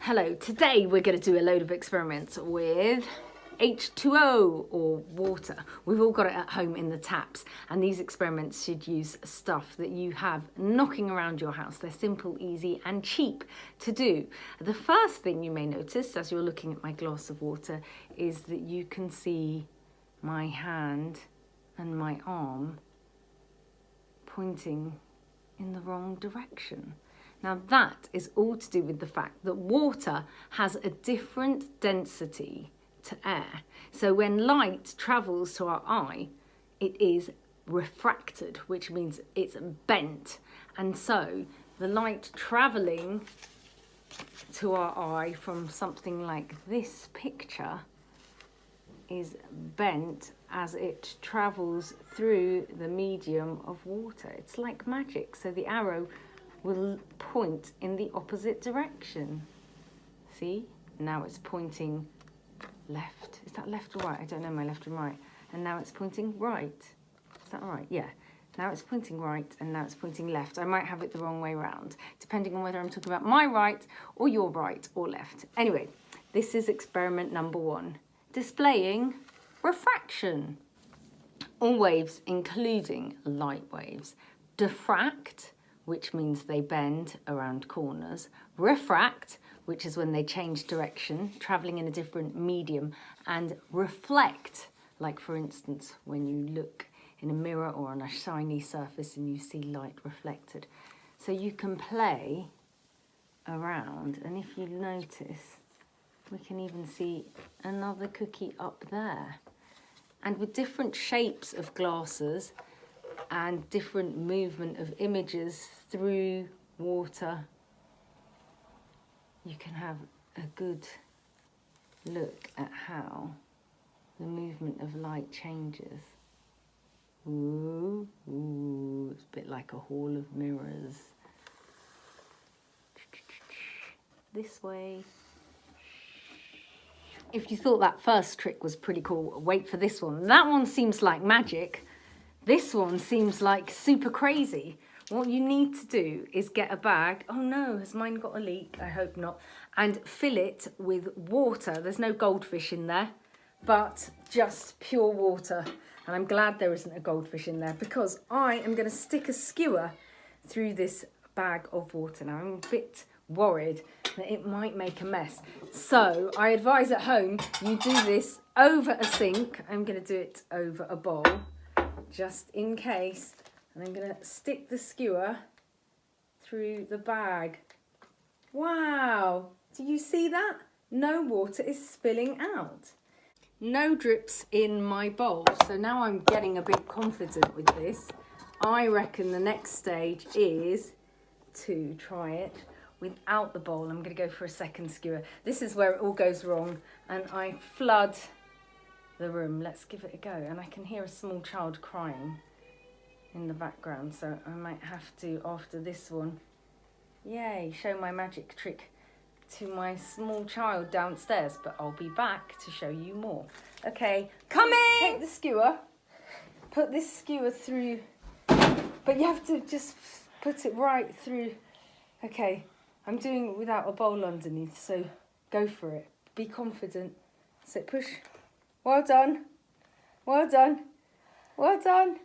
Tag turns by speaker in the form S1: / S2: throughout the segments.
S1: Hello, today we're going to do a load of experiments with H2O or water. We've all got it at home in the taps, and these experiments should use stuff that you have knocking around your house. They're simple, easy and cheap to do. The first thing you may notice as you're looking at my glass of water is that you can see my hand and my arm pointing in the wrong direction. Now that is all to do with the fact that water has a different density to air. So when light travels to our eye, it is refracted, which means it's bent. And so the light travelling to our eye from something like this picture is bent as it travels through the medium of water. It's like magic. So the arrow will point in the opposite direction. See? Now it's pointing left. Is that left or right? I don't know my left and right. And now it's pointing right. Is that right? Yeah. Now it's pointing right and now it's pointing left. I might have it the wrong way round, depending on whether I'm talking about my right or your right or left. Anyway, this is experiment number 1, displaying refraction. All waves, including light waves, diffract, which means they bend around corners, refract, which is when they change direction, travelling in a different medium, and reflect, like for instance, when you look in a mirror or on a shiny surface and you see light reflected. So you can play around, and if you notice, we can even see another cookie up there. And with different shapes of glasses and different movement of images through water, you can have a good look at how the movement of light changes. Ooh, ooh, it's a bit like a hall of mirrors. This way. If you thought that first trick was pretty cool, wait for this one. That one seems like magic. This one seems like super crazy. What you need to do is get a bag. Oh no, has mine got a leak? I hope not. And fill it with water. There's no goldfish in there, but just pure water. And I'm glad there isn't a goldfish in there because I am going to stick a skewer through this bag of water. Now I'm a bit worried that it might make a mess. So I advise at home you do this over a sink. I'm going to do it over a bowl, just in case. And I'm going to stick the skewer through the bag. Wow! Do you see that? No water is spilling out. No drips in my bowl. So now I'm getting a bit confident with this. I reckon the next stage is to try it without the bowl. I'm going to go for a second skewer. This is where it all goes wrong and I flood the room. Let's give it a go. And I can hear a small child crying in the background, so I might have to, after this one, yay, show my magic trick to my small child downstairs, but I'll be back to show you more. Okay, coming! Take the skewer, put this skewer through, but you have to just put it right through. Okay, I'm doing it without a bowl underneath, so go for it. Be confident. So push. Well done. Well done. Well done.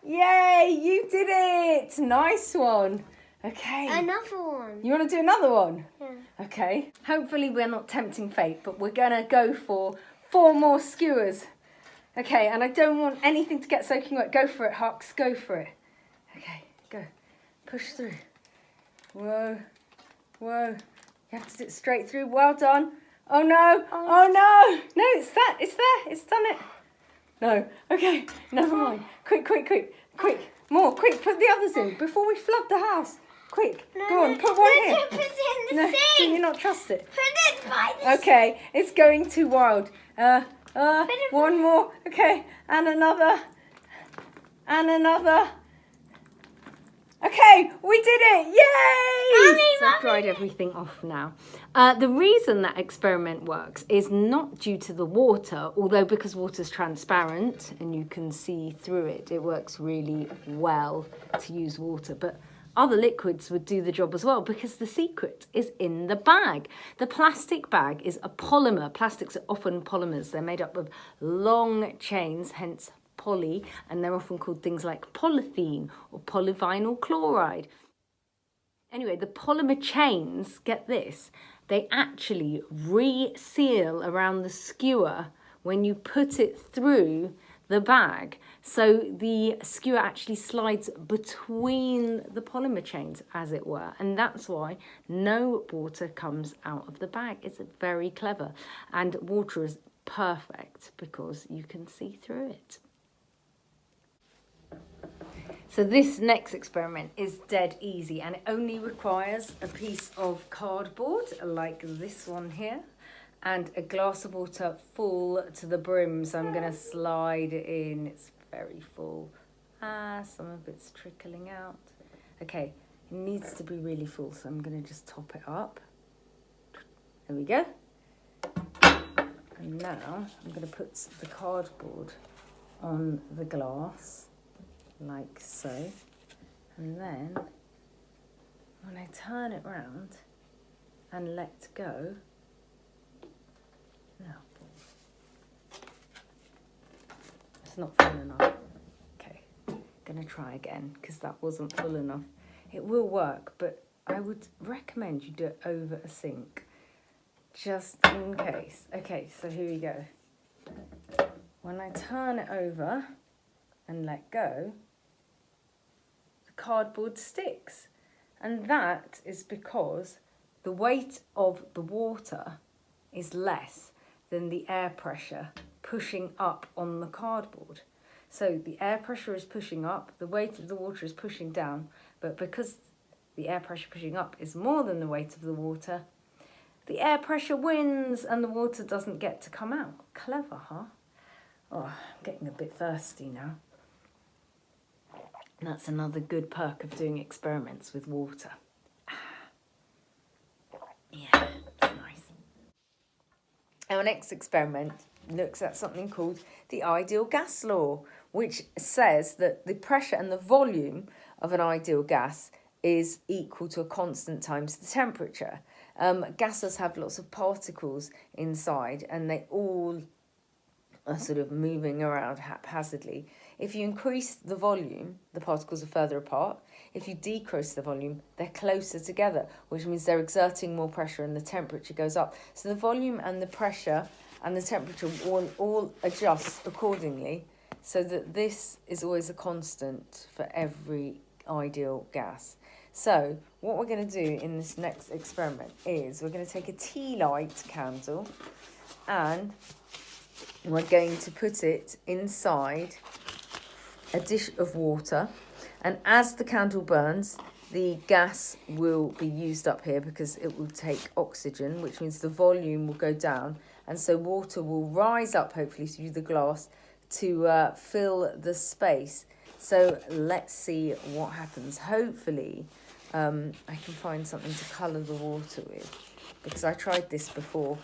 S1: Yay, you did it! Nice one. Okay.
S2: Another one.
S1: You want to do another one?
S2: Yeah.
S1: Okay. Hopefully we're not tempting fate, but we're going to go for 4 more skewers. Okay, and I don't want anything to get soaking wet. Go for it, Hux. Go for it. Okay, go. Push through. Whoa. Whoa. You have to do it straight through. Well done. Oh no. Oh no. No, it's that. It's there. It's done it. No. Okay, never mind. Quick, quick, quick, quick. More, quick. Put the others in before we flood the house. Quick. Go on, put one here.
S2: Put it in the
S1: No,
S2: sink.
S1: do you not trust it?
S2: Put it by the
S1: Okay, it's going too wild. One more. Okay, and another. And another. Okay, we did it! Yay!
S2: Mommy,
S1: So I've dried everything off now. The reason that experiment works is not due to the water, although because water's transparent and you can see through it, it works really well to use water. But other liquids would do the job as well, because the secret is in the bag. The plastic bag is a polymer. Plastics are often polymers. They're made up of long chains, hence poly, and they're often called things like polythene or polyvinyl chloride. Anyway, the polymer chains, get this, they actually reseal around the skewer when you put it through the bag. So the skewer actually slides between the polymer chains, as it were. And that's why no water comes out of the bag. It's very clever. And water is perfect because you can see through it. So this next experiment is dead easy, and it only requires a piece of cardboard like this one here and a glass of water full to the brim. So I'm going to slide it in. It's very full. Some of it's trickling out. Okay, it needs to be really full, so I'm going to just top it up. There we go. And now I'm going to put the cardboard on the glass, like so, and then when I turn it round and let go, no, it's not full enough. Okay, gonna try again because that wasn't full enough. It will work, but I would recommend you do it over a sink, just in case. Okay, so here we go. When I turn it over and let go, cardboard sticks, and that is because the weight of the water is less than the air pressure pushing up on the cardboard. So the air pressure is pushing up, the weight of the water is pushing down, but because the air pressure pushing up is more than the weight of the water, the air pressure wins and the water doesn't get to come out. Clever, huh? Oh, I'm getting a bit thirsty now. That's another good perk of doing experiments with water. Yeah, it's nice. Our next experiment looks at something called the ideal gas law, which says that the pressure and the volume of an ideal gas is equal to a constant times the temperature. Gases have lots of particles inside, and they all are sort of moving around haphazardly. If you increase the volume, the particles are further apart. If you decrease the volume, they're closer together, which means they're exerting more pressure and the temperature goes up. So the volume and the pressure and the temperature all adjust accordingly, so that this is always a constant for every ideal gas. So what we're going to do in this next experiment is we're going to take a tea light candle and we're going to put it inside a dish of water, and as the candle burns, the gas will be used up here because it will take oxygen, which means the volume will go down, and so water will rise up hopefully through the glass to fill the space. So let's see what happens. Hopefully I can find something to colour the water with, because I tried this before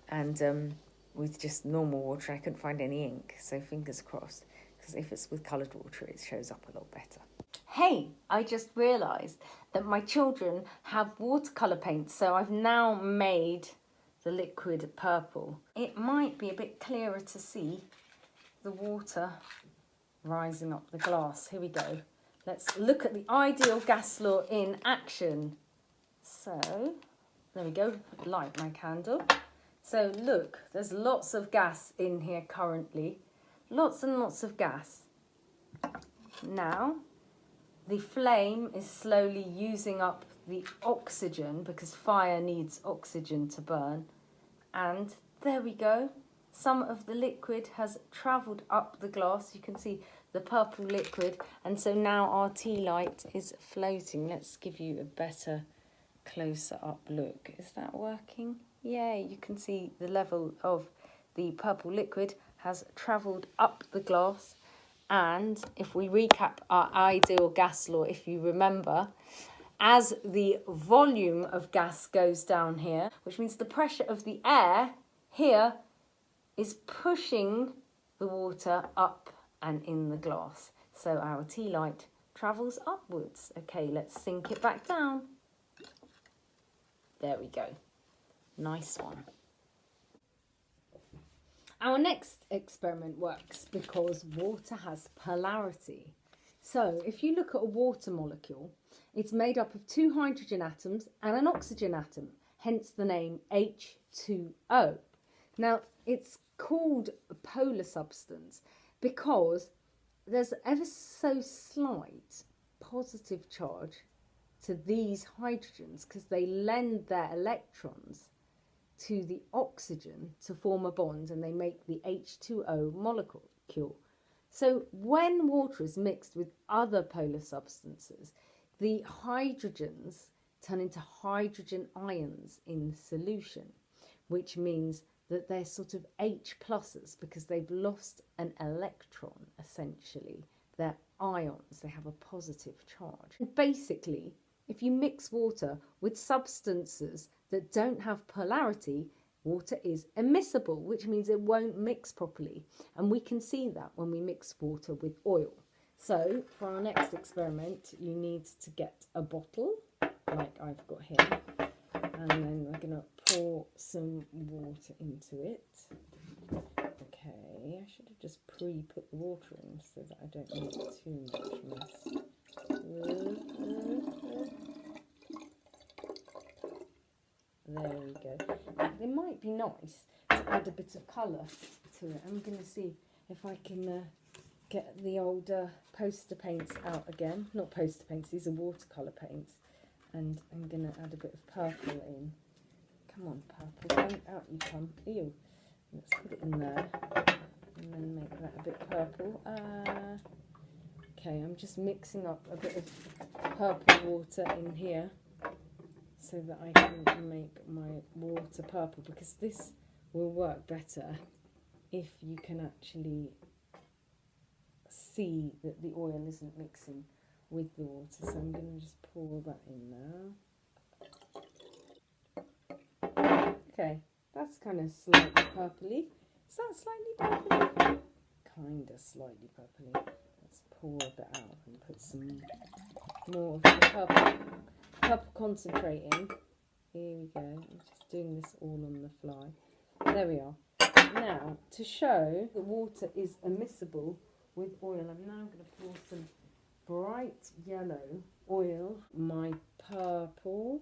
S1: and with just normal water I couldn't find any ink, so fingers crossed, because if it's with coloured water it shows up a lot better. Hey, I just realised that my children have watercolour paint, so I've now made the liquid purple. It might be a bit clearer to see the water rising up the glass. Here we go. Let's look at the ideal gas law in action. So, there we go, light my candle. So look, there's lots of gas in here currently. Lots and lots of gas. Now, the flame is slowly using up the oxygen because fire needs oxygen to burn. And there we go. Some of the liquid has travelled up the glass. You can see the purple liquid. And so now our tea light is floating. Let's give you a better closer up look. Is that working? Yeah, you can see the level of the purple liquid has travelled up the glass. And if we recap our ideal gas law, if you remember, as the volume of gas goes down here, which means the pressure of the air here is pushing the water up and in the glass. So our tea light travels upwards. Okay, let's sink it back down. There we go. Nice one. Our next experiment works because water has polarity. So if you look at a water molecule, it's made up of 2 hydrogen atoms and an oxygen atom, hence the name H2O. Now, it's called a polar substance because there's ever so slight positive charge to these hydrogens because they lend their electrons to the oxygen to form a bond, and they make the H2O molecule. So when water is mixed with other polar substances, the hydrogens turn into hydrogen ions in solution, which means that they're sort of H pluses because they've lost an electron, essentially. They're ions, they have a positive charge. And basically, if you mix water with substances that don't have polarity, water is immiscible, which means it won't mix properly. And we can see that when we mix water with oil. So for our next experiment, you need to get a bottle, like I've got here, and then we're going to pour some water into it. Okay, I should have just pre-put the water in so that I don't make too much mess. There we go. It might be nice to add a bit of colour to it. I'm going to see if I can get the old poster paints out again. Not poster paints, these are watercolour paints. And I'm going to add a bit of purple in. Come on, purple, out you come. Ew. Let's put it in there. And then make that a bit purple. Okay, I'm just mixing up a bit of purple water in here, so that I can make my water purple, because this will work better if you can actually see that the oil isn't mixing with the water. So I'm going to just pour that in now. Okay, that's kind of slightly purpley. Is that slightly purpley? Kind of slightly purpley. Let's pour a bit out and put some more of the purple concentrate in. Here we go. I'm just doing this all on the fly. There we are. Now, to show that water is immiscible with oil, I'm now going to pour some bright yellow oil, my purple.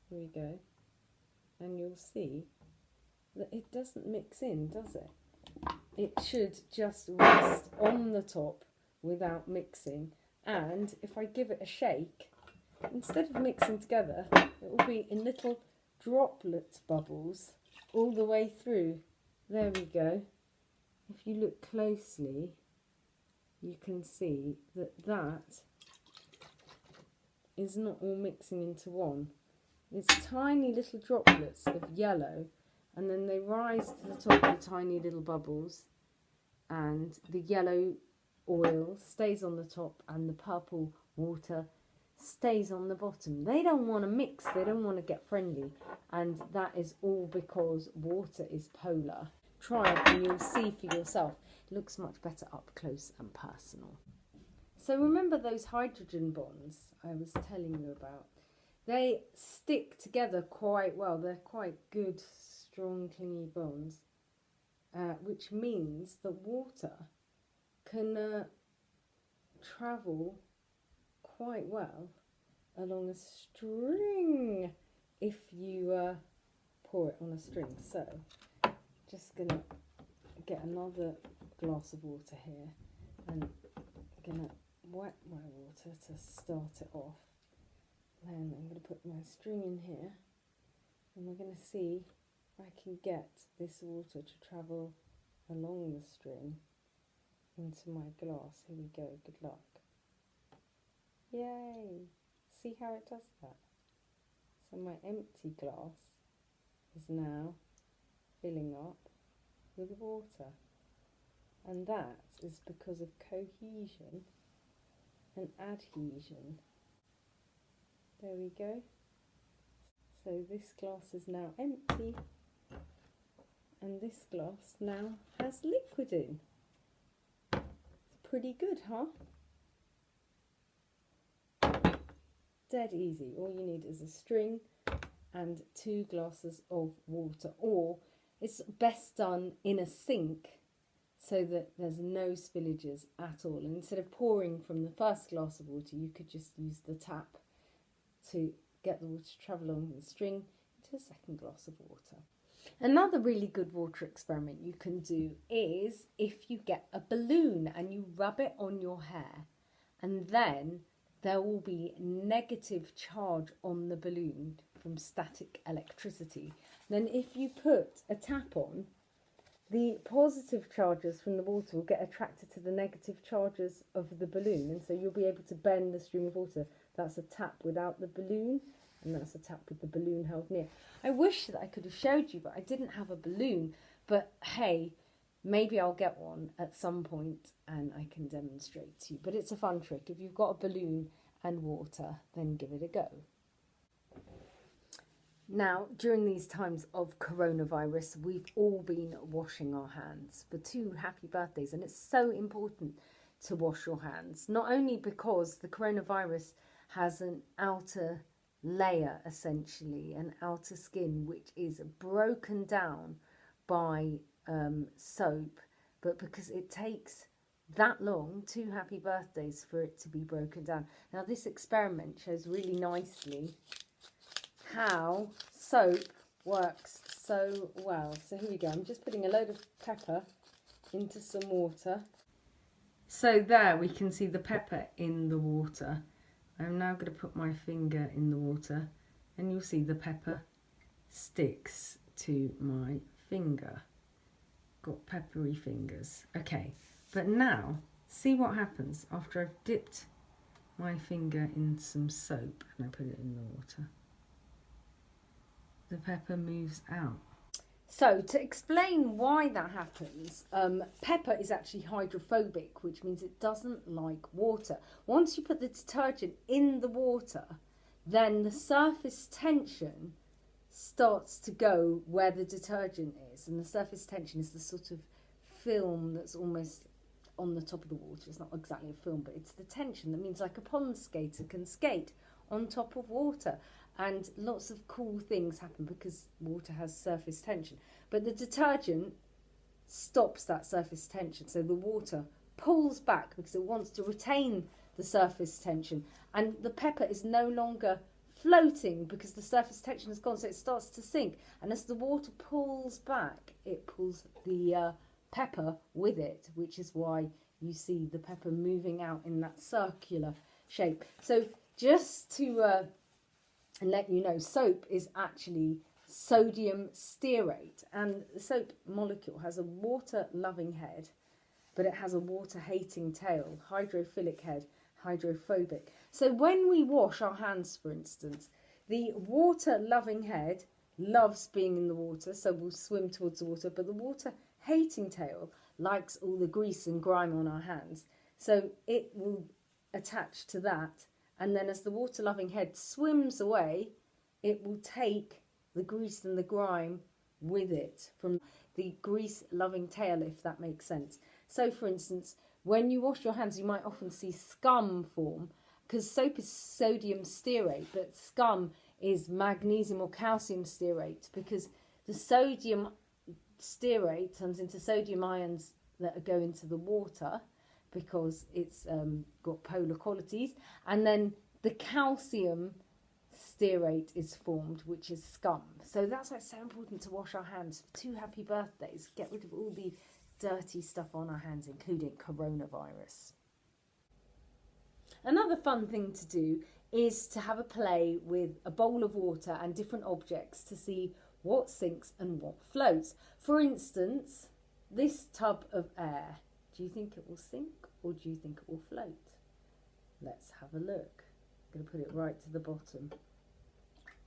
S1: Here we go. And you'll see that it doesn't mix in, does it? It should just rest on the top without mixing. And if I give it a shake, instead of mixing together, it will be in little droplet bubbles all the way through. There we go. If you look closely, you can see that that is not all mixing into one. It's tiny little droplets of yellow, and then they rise to the top of the tiny little bubbles, and the yellow oil stays on the top and the purple water stays on the bottom. They don't want to mix, they don't want to get friendly, and that is all because water is polar. Try it and you'll see for yourself. It looks much better up close and personal. So remember those hydrogen bonds I was telling you about? They stick together quite well. They're quite good, strong, clingy bonds, which means that water can travel quite well along a string if you pour it on a string. So just gonna get another glass of water here and gonna wet my water to start it off. Then I'm going to put my string in here, and we're going to see if I can get this water to travel along the string into my glass. Here we go, good luck. Yay! See how it does that? So my empty glass is now filling up with water, and that is because of cohesion and adhesion. There we go. So this glass is now empty, and this glass now has liquid in. It's pretty good, huh? dead easy. All you need is a string and 2 glasses of water, or it's best done in a sink so that there's no spillages at all. And instead of pouring from the first glass of water, you could just use the tap to get the water to travel along the string to a second glass of water. Another really good water experiment you can do is if you get a balloon and you rub it on your hair, and then there will be negative charge on the balloon from static electricity. Then if you put a tap on, the positive charges from the water will get attracted to the negative charges of the balloon, and so you'll be able to bend the stream of water. That's a tap without the balloon, and that's a tap with the balloon held near. I wish that I could have showed you, but I didn't have a balloon. But hey, maybe I'll get one at some point and I can demonstrate to you. But it's a fun trick. If you've got a balloon and water, then give it a go. Now, during these times of coronavirus, we've all been washing our hands for 2 happy birthdays, and it's so important to wash your hands, not only because the coronavirus has an outer layer, essentially, an outer skin, which is broken down by soap, but because it takes that long, 2 happy birthdays, for it to be broken down. Now, this experiment shows really nicely how soap works so well. So here we go. I'm just putting a load of pepper into some water. So there we can see the pepper in the water. I'm now going to put my finger in the water, and you'll see the pepper sticks to my finger. Got peppery fingers. Okay, but now see what happens after I've dipped my finger in some soap and I put it in the water. The pepper moves out. So to explain why that happens, pepper is actually hydrophobic, which means it doesn't like water. Once you put the detergent in the water, then the surface tension starts to go where the detergent is, and the surface tension is the sort of film that's almost on the top of the water. It's not exactly a film, but it's the tension that means like a pond skater can skate on top of water. And lots of cool things happen because water has surface tension. But the detergent stops that surface tension. So the water pulls back because it wants to retain the surface tension. And the pepper is no longer floating because the surface tension has gone. So it starts to sink. And as the water pulls back, it pulls the pepper with it, which is why you see the pepper moving out in that circular shape. So just to and let you know, soap is actually sodium stearate, and the soap molecule has a water-loving head, but it has a water-hating tail, hydrophilic head, hydrophobic. So when we wash our hands, for instance, the water-loving head loves being in the water, so we'll swim towards the water, but the water-hating tail likes all the grease and grime on our hands, so it will attach to that. And then as the water-loving head swims away, it will take the grease and the grime with it from the grease-loving tail, if that makes sense. So, for instance, when you wash your hands, you might often see scum form, because soap is sodium stearate, but scum is magnesium or calcium stearate, because the sodium stearate turns into sodium ions that go into the water, because it's got polar qualities, and then the calcium stearate is formed, which is scum. So that's why it's so important to wash our hands for 2 happy birthdays. Get rid of all the dirty stuff on our hands, including coronavirus. Another fun thing to do is to have a play with a bowl of water and different objects to see what sinks and what floats. For instance, this tub of air. Do you think it will sink or do you think it will float? Let's have a look. I'm going to put it right to the bottom.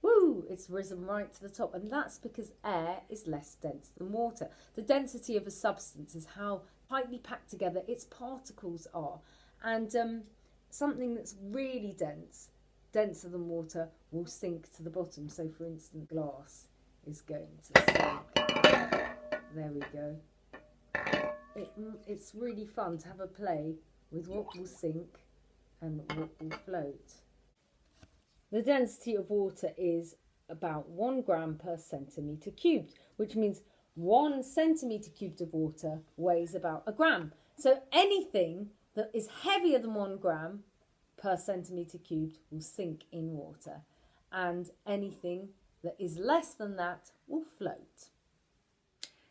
S1: Woo! It's risen right to the top, and that's because air is less dense than water. The density of a substance is how tightly packed together its particles are, and something that's really dense, denser than water, will sink to the bottom. So for instance, glass is going to sink. There we go. It's really fun to have a play with what will sink and what will float. the density of water is about 1 gram per centimetre cubed, which means 1 centimetre cubed of water weighs about a gram. So anything that is heavier than 1 gram per centimetre cubed will sink in water, and anything that is less than that will float.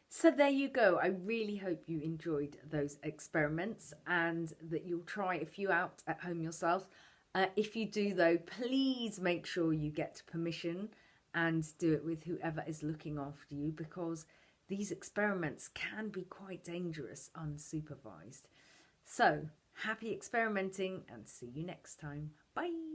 S1: So there you go. I really hope you enjoyed those experiments and that you'll try a few out at home yourself. If you do though, please make sure you get permission and do it with whoever is looking after you, because these experiments can be quite dangerous unsupervised. So happy experimenting and see you next time. Bye.